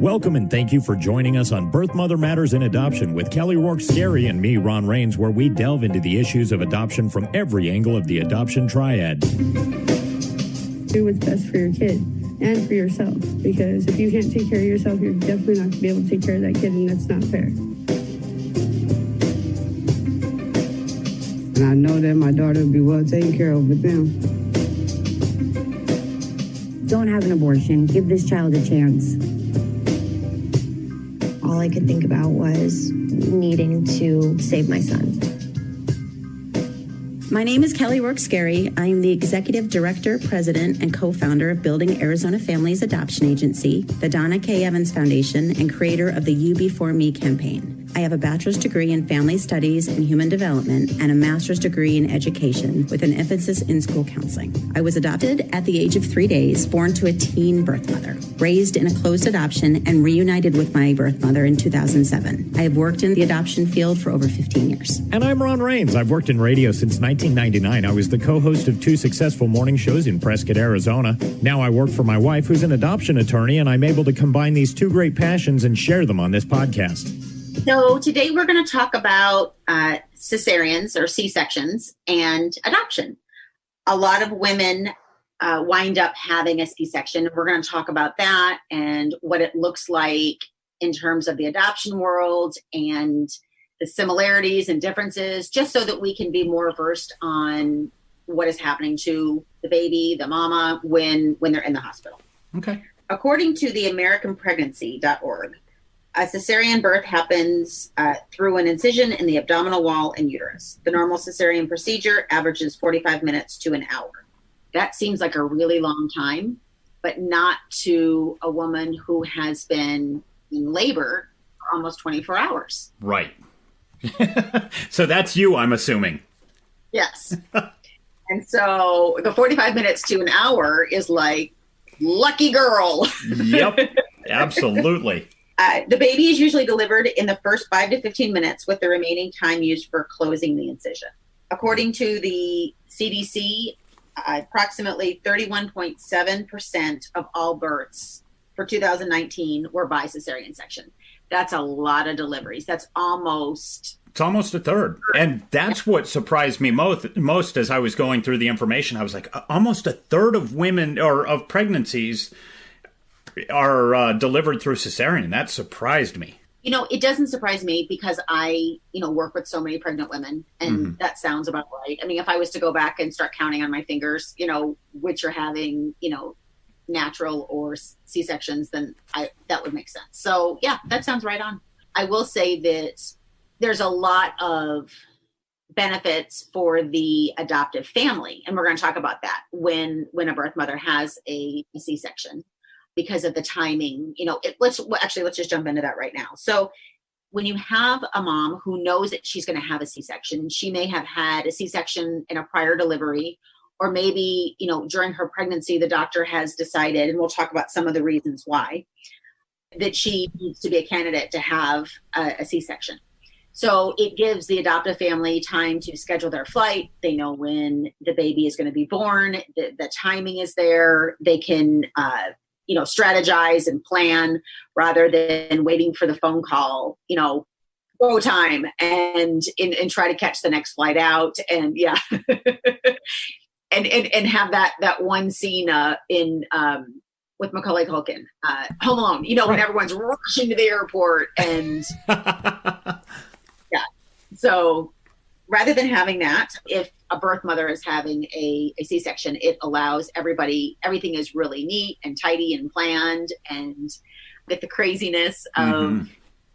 Welcome and thank you for joining us on Birth Mother Matters in Adoption with Kelly Rourke-Scary and me, Ron Rains, where we delve into the issues of adoption from every angle of the adoption triad. Do what's best for your kid and for yourself, because if you can't take care of yourself, you're definitely not going to be able to take care of that kid, and that's not fair. And I know that my daughter will be well taken care of with them. Don't have an abortion. Give this child a chance. All I could think about was needing to save my son. My name is Kelly Rourke-Scary. I am the Executive Director, President, and co-founder of Building Arizona Families Adoption Agency, the Donna K. Evans Foundation, and creator of the You Before Me campaign. I have a bachelor's degree in family studies and human development and a master's degree in education with an emphasis in school counseling. I was adopted at the age of 3 days, born to a teen birth mother, raised in a closed adoption, and reunited with my birth mother in 2007. I have worked in the adoption field for over 15 years. And I'm Ron Rains. I've worked in radio since 1999. I was the co-host of 2 successful morning shows in Prescott, Arizona. Now I work for my wife, who's an adoption attorney, and I'm able to combine these 2 great passions and share them on this podcast. So today we're going to talk about cesareans or C-sections and adoption. A lot of women wind up having a C-section. We're going to talk about that and what it looks like in terms of the adoption world and the similarities and differences, just so that we can be more versed on what is happening to the baby, the mama, when they're in the hospital. Okay. According to the AmericanPregnancy.org, a cesarean birth happens through an incision in the abdominal wall and uterus. The normal cesarean procedure averages 45 minutes to an hour. That seems like a really long time, but not to a woman who has been in labor for almost 24 hours. Right. So that's you, I'm assuming. Yes. And so the 45 minutes to an hour is like, lucky girl. Yep, absolutely. The baby is usually delivered in the first 5 to 15 minutes, with the remaining time used for closing the incision. According to the CDC, approximately 31.7% of all births for 2019 were by cesarean section. That's a lot of deliveries. It's almost a third. And that's what surprised me most as I was going through the information. I was like, almost a third of women or of pregnancies are delivered through cesarean. That surprised me. You know, it doesn't surprise me because I, work with so many pregnant women, and that sounds about right. I mean, if I was to go back and start counting on my fingers, which are having, natural or C-sections, then that would make sense. So yeah, that sounds right on. I will say that there's a lot of benefits for the adoptive family, and we're going to talk about that when a birth mother has a C-section. Because of the timing, let's just jump into that right now. So when you have a mom who knows that she's going to have a C-section, she may have had a C-section in a prior delivery, or maybe, during her pregnancy, the doctor has decided, and we'll talk about some of the reasons why, that she needs to be a candidate to have a C-section. So it gives the adoptive family time to schedule their flight. They know when the baby is going to be born. The timing is there. They can strategize and plan rather than waiting for the phone call, go time and try to catch the next flight out. And yeah, and have that one scene in with Macaulay Culkin, Home Alone, when everyone's rushing to the airport and yeah. So rather than having that, if a birth mother is having a C-section, it allows everything is really neat and tidy and planned, and get the craziness of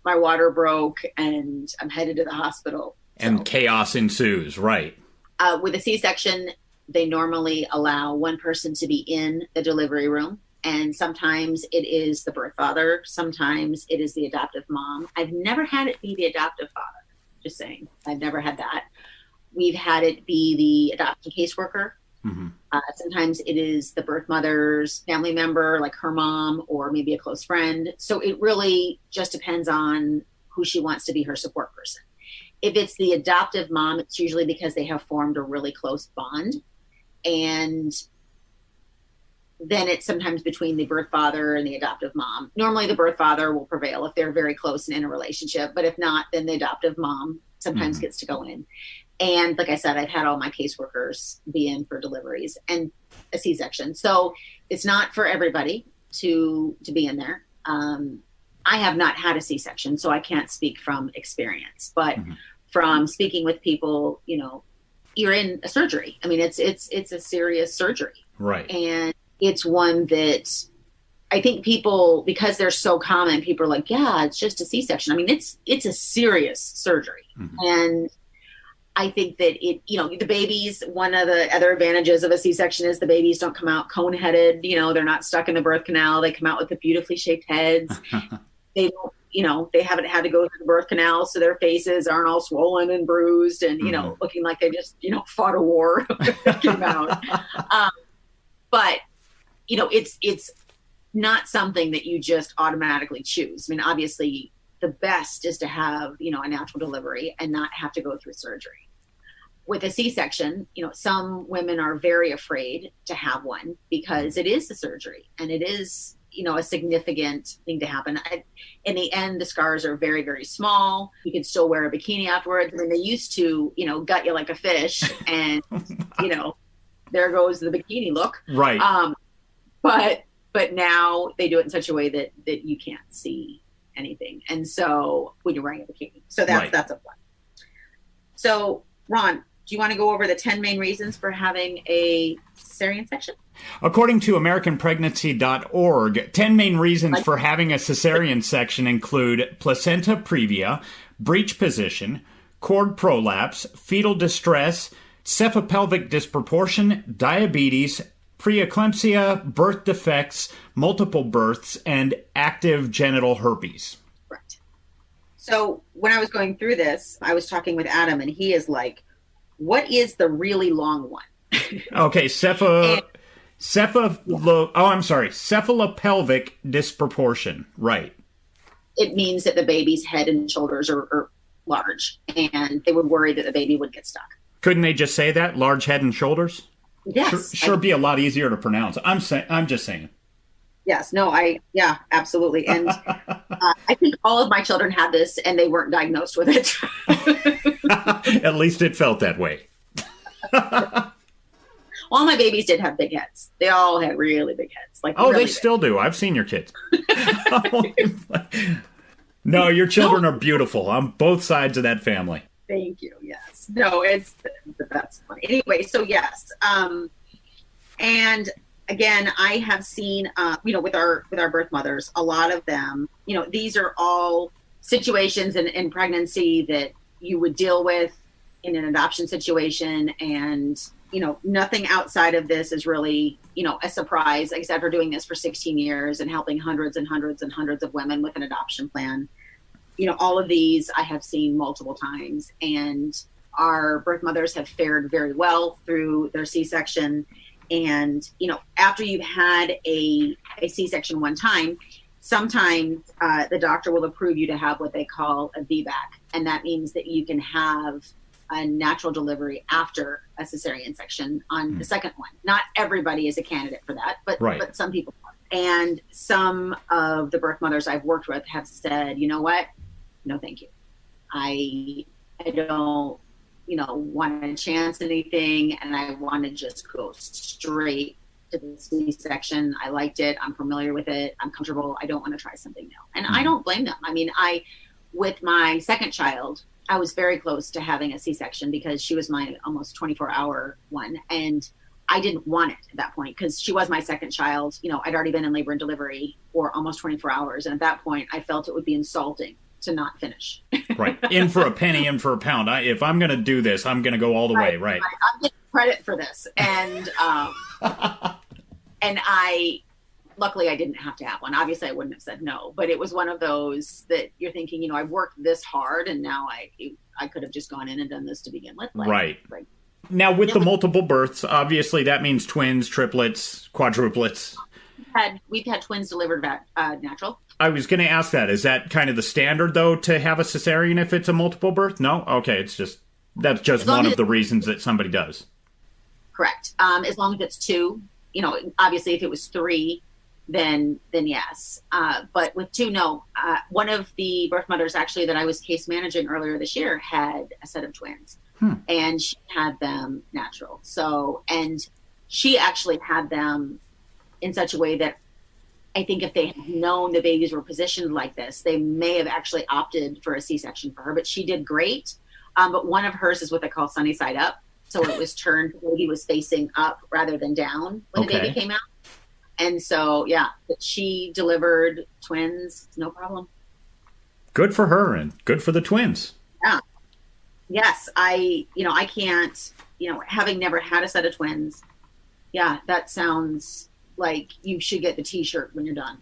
my water broke and I'm headed to the hospital. And chaos ensues, right? With a C-section, they normally allow one person to be in the delivery room. And sometimes it is the birth father. Sometimes it is the adoptive mom. I've never had it be the adoptive father. Just saying. I've never had that. We've had it be the adoption caseworker. Sometimes it is the birth mother's family member, like her mom, or maybe a close friend. So it really just depends on who she wants to be her support person. If it's the adoptive mom, it's usually because they have formed a really close bond. And then it's sometimes between the birth father and the adoptive mom. Normally the birth father will prevail if they're very close and in a relationship, but if not, then the adoptive mom sometimes gets to go in. And like I said, I've had all my caseworkers be in for deliveries and a C-section. So it's not for everybody to be in there. I have not had a C-section, so I can't speak from experience, but from speaking with people, you know, you're in a surgery. I mean, it's a serious surgery. Right. And it's one that I think people, because they're so common, people are like, yeah, it's just a C-section. I mean, it's a serious surgery. And I think that it, you know, the babies, one of the other advantages of a C-section is the babies don't come out cone-headed. You know, they're not stuck in the birth canal. They come out with the beautifully shaped heads. They don't, you know, they haven't had to go through the birth canal, so their faces aren't all swollen and bruised and, you know, looking like they just, you know, fought a war when they came out. But, you know, it's not something that you just automatically choose. I mean, obviously, the best is to have, you know, a natural delivery and not have to go through surgery. With a C-section, you know, some women are very afraid to have one because it is a surgery and it is, you know, a significant thing to happen. In the end, the scars are very, very small. You can still wear a bikini afterwards. I mean, they used to, you know, gut you like a fish and, you know, there goes the bikini look. Right. But now they do it in such a way that you can't see anything. And so when you're wearing a bikini, so that's a plus. So Ron, do you want to go over the 10 main reasons for having a cesarean section? According to AmericanPregnancy.org, 10 main reasons for having a cesarean section include placenta previa, breech position, cord prolapse, fetal distress, cephalopelvic disproportion, diabetes, preeclampsia, birth defects, multiple births, and active genital herpes. Right. So when I was going through this, I was talking with Adam, and he is like, what is the really long one? Okay, cephalopelvic disproportion. Right. It means that the baby's head and shoulders are large, and they would worry that the baby would get stuck. Couldn't they just say that? Large head and shoulders? Yes. Sure be a lot easier to pronounce. I'm just saying. Yes. No, yeah, absolutely. And I think all of my children had this and they weren't diagnosed with it. At least it felt that way. All my babies did have big heads. They all had really big heads. They still do. I've seen your kids. No, your children are beautiful on both sides of that family. Thank you. Yes. No, that's funny. Anyway, so yes. And again, I have seen, you know, with our birth mothers, a lot of them, you know, these are all situations in pregnancy that you would deal with in an adoption situation. And, you know, nothing outside of this is really, you know, a surprise, except for doing this for 16 years and helping hundreds and hundreds and hundreds of women with an adoption plan. You know, all of these I have seen multiple times, and our birth mothers have fared very well through their C-section. And, you know, after you've had a C-section one time, sometimes the doctor will approve you to have what they call a VBAC. And that means that you can have a natural delivery after a cesarean section on the second one. Not everybody is a candidate for that, but some people are. And some of the birth mothers I've worked with have said, you know what? No, thank you. I don't, you know, want to chance anything, and I want to just go straight to the C-section. I liked it. I'm familiar with it. I'm comfortable. I don't want to try something new. And I don't blame them. I mean, with my second child, I was very close to having a C-section because she was my almost 24-hour one. And I didn't want it at that point because she was my second child. You know, I'd already been in labor and delivery for almost 24 hours. And at that point, I felt it would be insulting to not finish. Right. In for a penny, in for a pound. If I'm going to do this, I'm going to go all the way. Right. I'm getting credit for this. And, and luckily I didn't have to have one. Obviously I wouldn't have said no, but it was one of those that you're thinking, you know, I worked this hard and now I could have just gone in and done this to begin with. Right. Now with the multiple births, obviously that means twins, triplets, quadruplets. We've had twins delivered natural. I was going to ask that. Is that kind of the standard, though, to have a cesarean if it's a multiple birth? No? Okay, that's just one of the reasons that somebody does. Correct. As long as it's two, obviously if it was 3, then yes. But with 2, no. One of the birth mothers actually that I was case managing earlier this year had a set of twins, and she had them natural. So, and she actually had them in such a way that I think if they had known the babies were positioned like this, they may have actually opted for a C-section for her, but she did great. But one of hers is what they call sunny side up. So it was turned, the baby was facing up rather than down when the baby came out. And so, yeah, but she delivered twins, no problem. Good for her and good for the twins. Yeah. Yes. I can't, having never had a set of twins. Yeah. That sounds like you should get the t-shirt when you're done.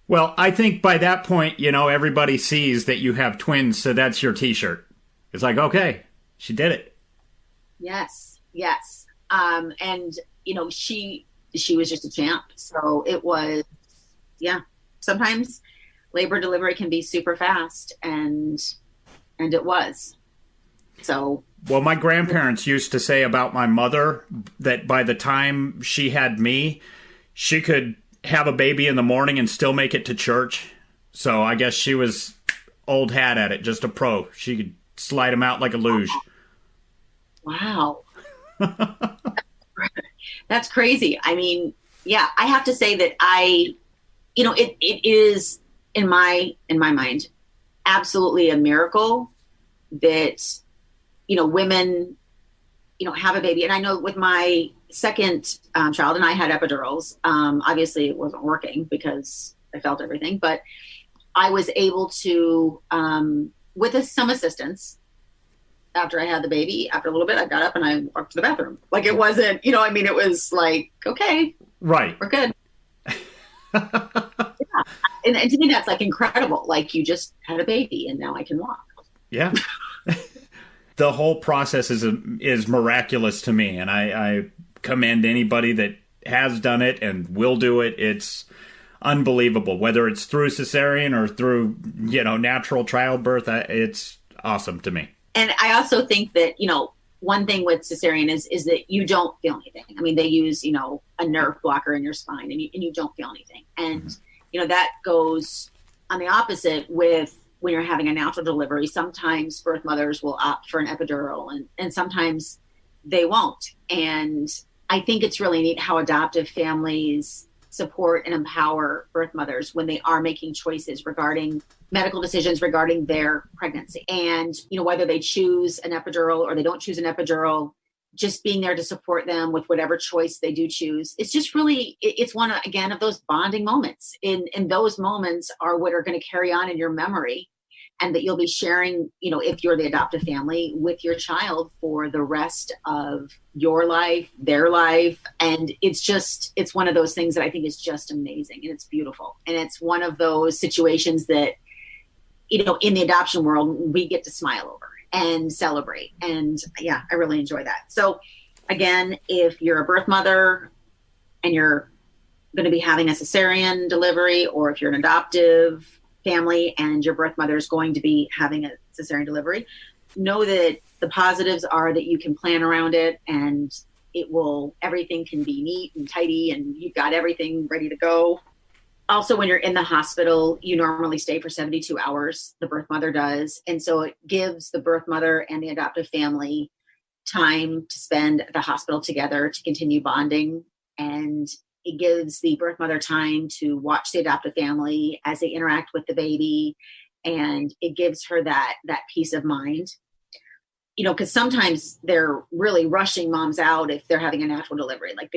Well, I think by that point, everybody sees that you have twins. So that's your t-shirt. It's like, okay, she did it. Yes. Yes. And she was just a champ. So it was, sometimes labor delivery can be super fast, and it was. So, well, my grandparents used to say about my mother that by the time she had me, she could have a baby in the morning and still make it to church. So I guess she was old hat at it, just a pro. She could slide him out like a luge. Wow. That's crazy. I mean, yeah, I have to say that it is in my mind, absolutely a miracle that, women, have a baby. And I know with my second child, and I had epidurals, obviously it wasn't working because I felt everything, but I was able to, with some assistance, after I had the baby, after a little bit, I got up and I walked to the bathroom. Like it wasn't, it was like, okay, right, we're good. Yeah. And to me, that's like incredible. Like you just had a baby and now I can walk. Yeah. The whole process is miraculous to me. And I commend anybody that has done it and will do it. It's unbelievable, whether it's through cesarean or through, natural childbirth. It's awesome to me. And I also think that, one thing with cesarean is that you don't feel anything. I mean, they use, a nerve blocker in your spine and you don't feel anything. And, that goes on the opposite with when you're having a natural delivery. Sometimes birth mothers will opt for an epidural and sometimes they won't. And I think it's really neat how adoptive families support and empower birth mothers when they are making choices regarding medical decisions regarding their pregnancy. And, whether they choose an epidural or they don't choose an epidural, just being there to support them with whatever choice they do choose. It's just really, it's one, again, of those bonding moments. And those moments are what are going to carry on in your memory and that you'll be sharing, if you're the adoptive family, with your child for the rest of your life, their life. And it's one of those things that I think is just amazing and it's beautiful. And it's one of those situations that, in the adoption world, we get to smile over and celebrate. And yeah, I really enjoy that. So again, if you're a birth mother and you're going to be having a cesarean delivery, or if you're an adoptive family and your birth mother is going to be having a cesarean delivery, know that the positives are that you can plan around it and everything can be neat and tidy and you've got everything ready to go. Also, when you're in the hospital, you normally stay for 72 hours, the birth mother does. And so it gives the birth mother and the adoptive family time to spend at the hospital together to continue bonding. And it gives the birth mother time to watch the adoptive family as they interact with the baby. And it gives her that peace of mind. Because sometimes they're really rushing moms out if they're having a natural delivery. Like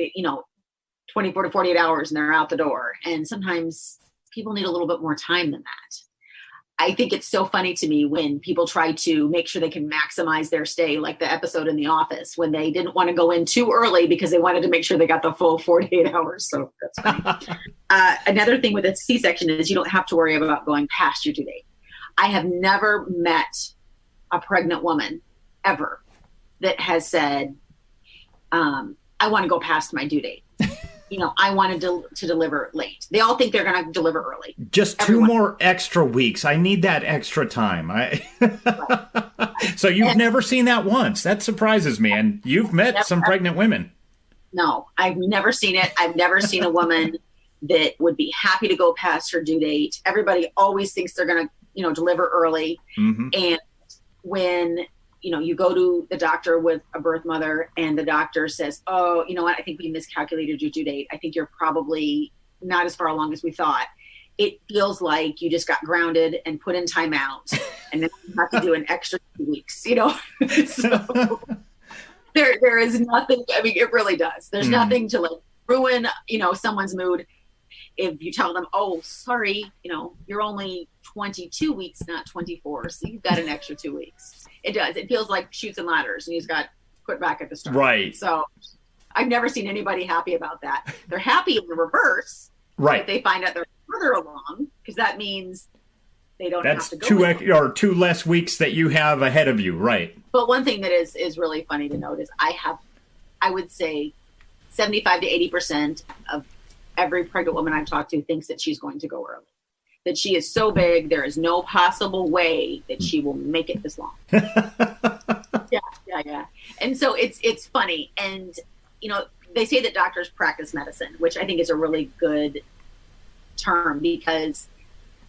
24 to 48 hours and they're out the door. And sometimes people need a little bit more time than that. I think it's so funny to me when people try to make sure they can maximize their stay, like the episode in The Office, when they didn't want to go in too early because they wanted to make sure they got the full 48 hours. So that's funny. Another thing with a C-section is you don't have to worry about going past your due date. I have never met a pregnant woman ever that has said, I want to go past my due date. I wanted to deliver late. They all think they're going to deliver early. Just Everyone. 2 more extra weeks. I need that extra time. Right. So you've never seen that once. That surprises me. And you've met some pregnant women. No, I've never seen it. I've never seen a woman that would be happy to go past her due date. Everybody always thinks they're going to, deliver early. Mm-hmm. And when, you go to the doctor with a birth mother and the doctor says, oh, you know what? I think we miscalculated your due date. I think you're probably not as far along as we thought. It feels like you just got grounded and put in timeout and then you have to do an extra 2 weeks, So there is nothing. I mean, it really does. There's nothing to ruin, someone's mood. If you tell them, oh, sorry, you're only 22 weeks, not 24. So you've got an extra 2 weeks. It does. It feels like Chutes and Ladders and he's got put back at the start. Right. So I've never seen anybody happy about that. They're happy in the reverse. Right. If they find out they're further along, because that means they don't have to go. That's two less weeks that you have ahead of you. Right. But one thing that is really funny to note is I would say 75 to 80% of every pregnant woman I've talked to thinks that she's going to go early. That she is so big, there is no possible way that she will make it this long. Yeah. And so it's funny. And, they say that doctors practice medicine, which I think is a really good term because,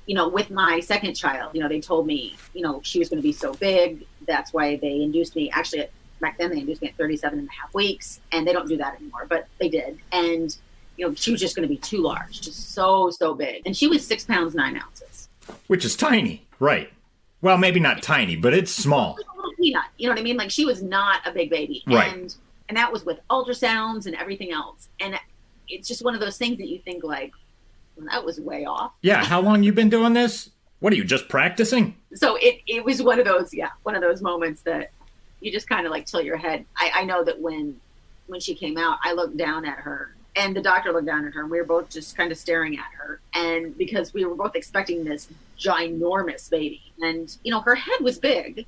with my second child, they told me, she was going to be so big. That's why they induced me. Actually, back then they induced me at 37 and a half weeks, and they don't do that anymore, but they did. And, she was just going to be too large, just so big. And she was 6 pounds, 9 ounces. Which is tiny. Right. Well, maybe not tiny, but it's small. It was a little peanut. You know what I mean? Like she was not a big baby. Right. And that was with ultrasounds and everything else. And it's just one of those things that you think like, well, that was way off. Yeah. How long you been doing this? What are you, just practicing? So it was one of those moments that you just kind of like tilt your head. I know that when she came out, I looked down at her and the doctor looked down at her and we were both just kind of staring at her. And because we were both expecting this ginormous baby and, her head was big.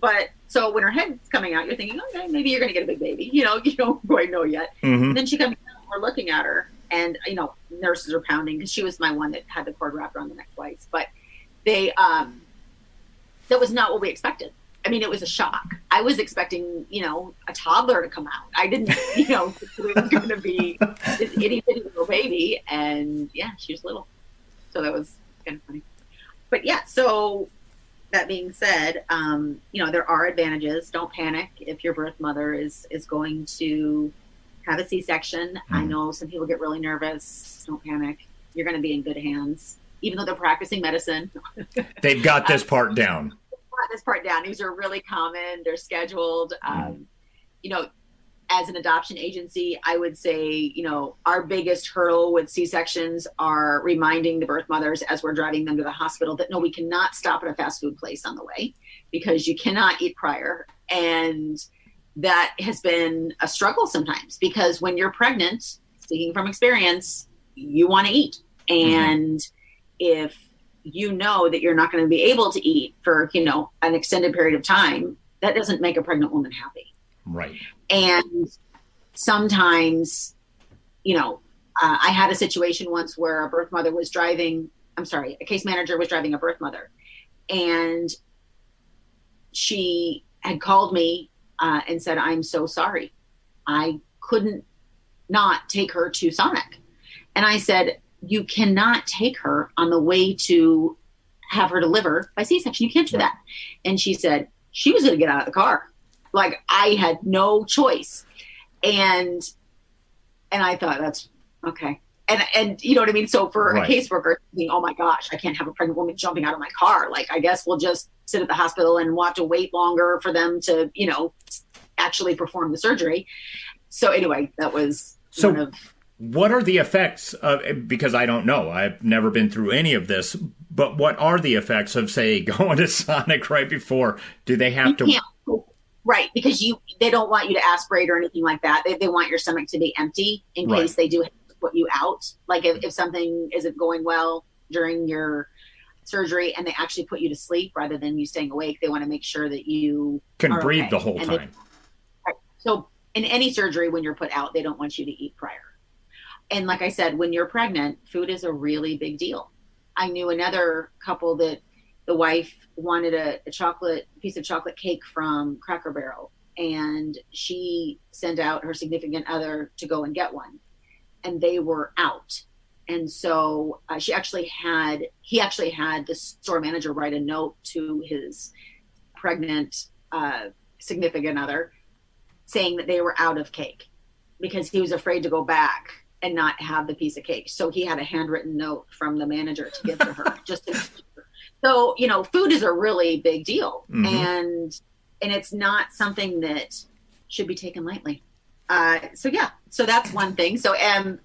But so when her head's coming out, you're thinking, okay, maybe you're going to get a big baby. You don't quite know yet. Mm-hmm. And then she comes out, we're looking at her, and nurses are pounding because she was my one that had the cord wrapped around the neck twice. But they, that was not what we expected. I mean, it was a shock. I was expecting, a toddler to come out. I didn't, it was going to be this itty bitty little baby, and yeah, she was little. So that was kind of funny. But yeah, so. That being said, there are advantages. Don't panic if your birth mother is going to have a C-section. I know some people get really nervous. Don't panic. You're going to be in good hands, even though they're practicing medicine. They've got this part down. These are really common. They're scheduled. As an adoption agency, I would say, our biggest hurdle with C-sections are reminding the birth mothers as we're driving them to the hospital that no, we cannot stop at a fast food place on the way because you cannot eat prior. And that has been a struggle sometimes because when you're pregnant, speaking from experience, you want to eat. And if you know that you're not going to be able to eat for, an extended period of time, that doesn't make a pregnant woman happy. Right. And sometimes, I had a situation once where a case manager was driving a birth mother, and she had called me and said, I'm so sorry. I couldn't not take her to Sonic. And I said, you cannot take her on the way to have her deliver by C-section. You can't do that. And she said, she was going to get out of the car. Like I had no choice. And I thought that's okay. And you know what I mean? So for a caseworker thinking, oh my gosh, I can't have a pregnant woman jumping out of my car. Like, I guess we'll just sit at the hospital and we'll have to wait longer for them to, actually perform the surgery. So anyway, that was what are the effects of, because I don't know, I've never been through any of this, but what are the effects of, say, going to Sonic right before? Do they have to? Right, because they don't want you to aspirate or anything like that. They want your stomach to be empty in case they do have to put you out. Like if something isn't going well during your surgery and they actually put you to sleep rather than you staying awake, they want to make sure that you can breathe the whole time. So in any surgery, when you're put out, they don't want you to eat prior. And like I said, when you're pregnant, food is a really big deal. I knew another couple that, the wife wanted a piece of chocolate cake from Cracker Barrel, and she sent out her significant other to go and get one, and they were out. And so he actually had the store manager write a note to his pregnant significant other saying that they were out of cake, because he was afraid to go back and not have the piece of cake. So he had a handwritten note from the manager to give to her. So, food is a really big deal. Mm-hmm. And it's not something that should be taken lightly. So that's one thing. So,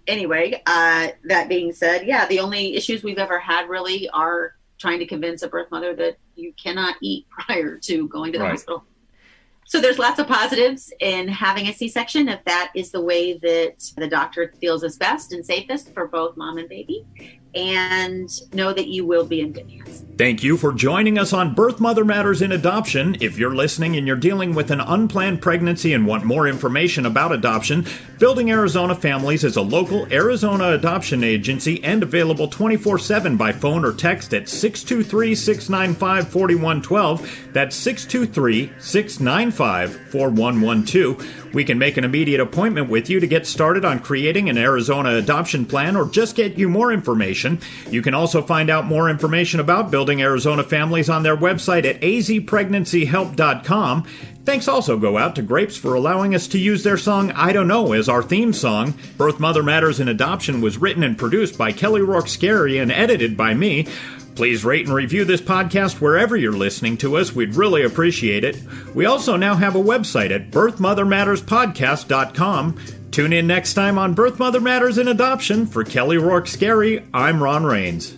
anyway, that being said, the only issues we've ever had really are trying to convince a birth mother that you cannot eat prior to going to the hospital. So there's lots of positives in having a C-section if that is the way that the doctor feels is best and safest for both mom and baby. And know that you will be in good hands. Thank you for joining us on Birth Mother Matters in Adoption. If you're listening and you're dealing with an unplanned pregnancy and want more information about adoption, Building Arizona Families is a local Arizona adoption agency and available 24/7 by phone or text at 623-695-4112. That's 623-695-4112. We can make an immediate appointment with you to get started on creating an Arizona adoption plan or just get you more information. You can also find out more information about Building Arizona Families on their website at azpregnancyhelp.com. Thanks also go out to Grapes for allowing us to use their song I Don't Know as our theme song. Birth Mother Matters in Adoption was written and produced by Kelly Rourke Scary and edited by me. Please rate and review this podcast wherever you're listening to us. We'd really appreciate it. We also now have a website at birthmothermatterspodcast.com. Tune in next time on Birth Mother Matters in Adoption. For Kelly Rourke Scary, I'm Ron Rains.